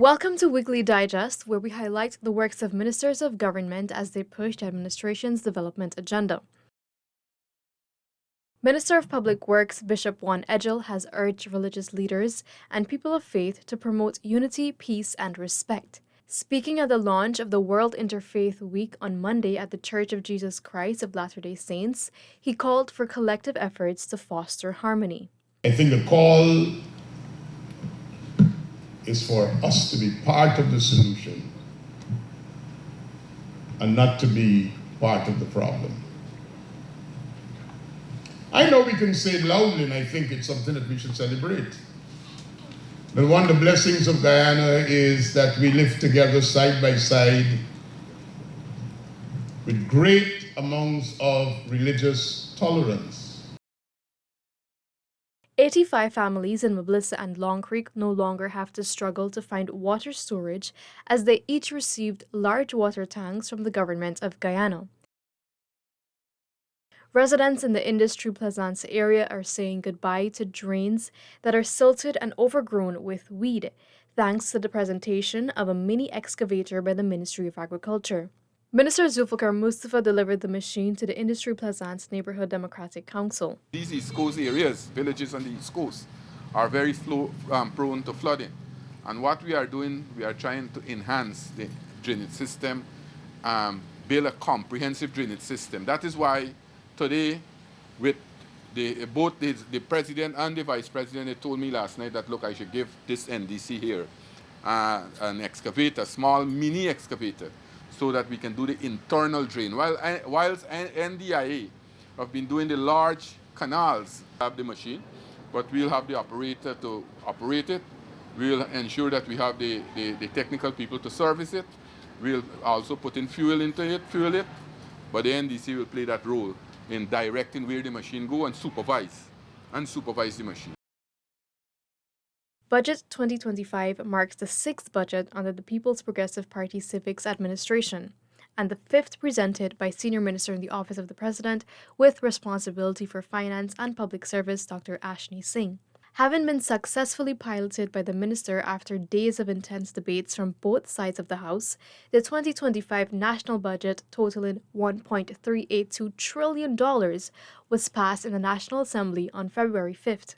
Welcome to Weekly Digest, where we highlight the works of ministers of government as they push the administration's development agenda. Minister of Public Works Bishop Juan Edgell has urged religious leaders and people of faith to promote unity, peace, and respect. Speaking at the launch of the World Interfaith Week on Monday at the Church of Jesus Christ of Latter-day Saints, he called for collective efforts to foster harmony. I think the call is for us to be part of the solution and not to be part of the problem. I know we can say it loudly, and I think it's something that we should celebrate. But one of the blessings of Guyana is that we live together side by side with great amounts of religious tolerance. 85 families in Mablissa and Long Creek no longer have to struggle to find water storage as they each received large water tanks from the government of Guyana. Residents in the Industrie Plaisance area are saying goodbye to drains that are silted and overgrown with weed, thanks to the presentation of a mini excavator by the Ministry of Agriculture. Minister Zulfikar Mustafa delivered the machine to the Industrie Plaisance Neighborhood Democratic Council. These East Coast areas, villages on the East Coast, are very prone to flooding. And what we are doing, we are trying to enhance the drainage system, build a comprehensive drainage system. That is why today, with both the president and the vice president, they told me last night that, look, I should give this NDC here an excavator, small mini excavator, so that we can do the internal drain. Whilst NDIA have been doing the large canals, have the machine, but we'll have the operator to operate it. We'll ensure that we have the technical people to service it. We'll also put in fuel into it, fuel it, but the NDC will play that role in directing where the machine go and supervise the machine. Budget 2025 marks the sixth budget under the People's Progressive Party Civics Administration, and the fifth presented by Senior Minister in the Office of the President with responsibility for finance and public service, Dr. Ashni Singh. Having been successfully piloted by the minister after days of intense debates from both sides of the House, the 2025 national budget, totaling $1.382 trillion, was passed in the National Assembly on February 5th.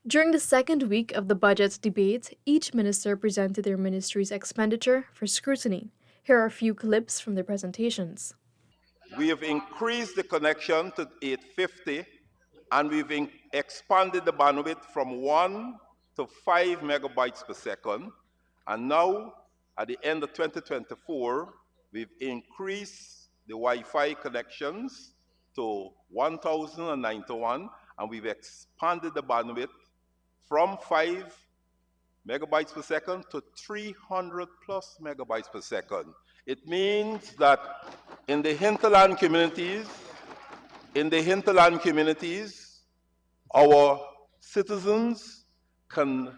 During the second week of the budget debate, each minister presented their ministry's expenditure for scrutiny. Here are a few clips from their presentations. We have increased the connection to 850, and we've expanded the bandwidth from 1 to 5 megabytes per second. And now, at the end of 2024, we've increased the Wi-Fi connections to 1,091, and we've expanded the bandwidth from 5 megabytes per second to 300 plus megabytes per second. It means that in the hinterland communities, our citizens can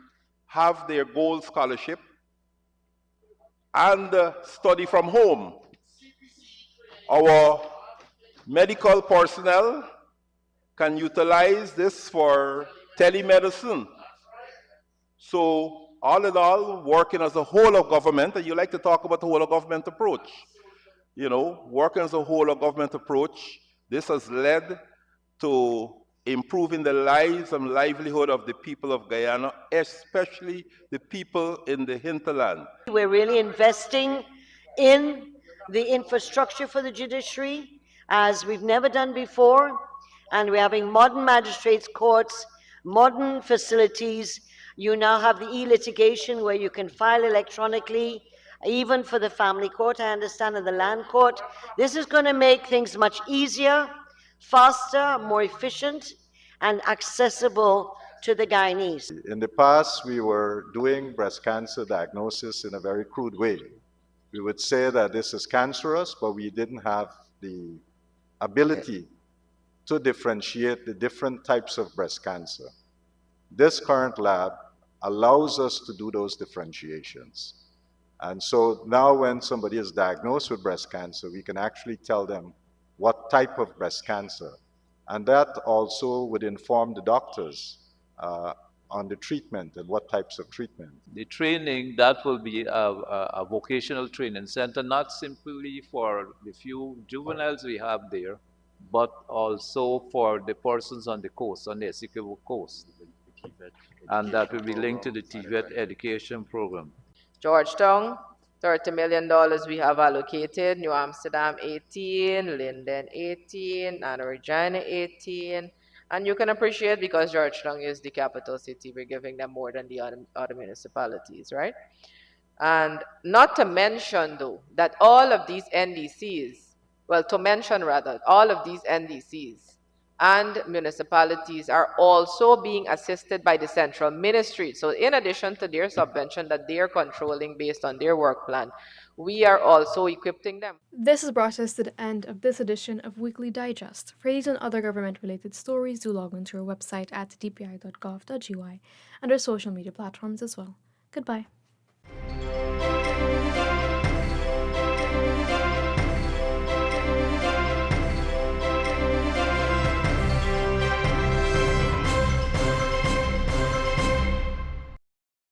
have their gold scholarship and study from home. Our medical personnel can utilize this for telemedicine. So all in all, working as a whole of government, and you like to talk about the whole of government approach. Working as a whole of government approach, this has led to improving the lives and livelihood of the people of Guyana, especially the people in the hinterland. We're really investing in the infrastructure for the judiciary as we've never done before, and we're having modern magistrates courts, modern facilities. You now have the e-litigation where you can file electronically, even for the family court, I understand, and the land court. This is going to make things much easier, faster, more efficient, and accessible to the Guyanese. In the past, we were doing breast cancer diagnosis in a very crude way. We would say that this is cancerous, but we didn't have the ability to differentiate the different types of breast cancer. This current lab allows us to do those differentiations. And so now when somebody is diagnosed with breast cancer, we can actually tell them what type of breast cancer. And that also would inform the doctors on the treatment and what types of treatment? The training, that will be a vocational training center, not simply for the few juveniles we have there, but also for the persons on the coast, on the Essequibo coast. And that will be linked to the TVET education program. Georgetown, $30 million we have allocated, New Amsterdam 18, Linden 18, Anna Regina 18. And you can appreciate because Georgetown is the capital city, we're giving them more than the other municipalities, right? And not to mention though, that all of these NDCs, well, to mention rather, all of these NDCs and municipalities are also being assisted by the central ministry. So in addition to their subvention that they are controlling based on their work plan, we are also equipping them. This has brought us to the end of this edition of Weekly Digest. For these and other government-related stories, do log on to our website at dpi.gov.ui and our social media platforms as well. Goodbye.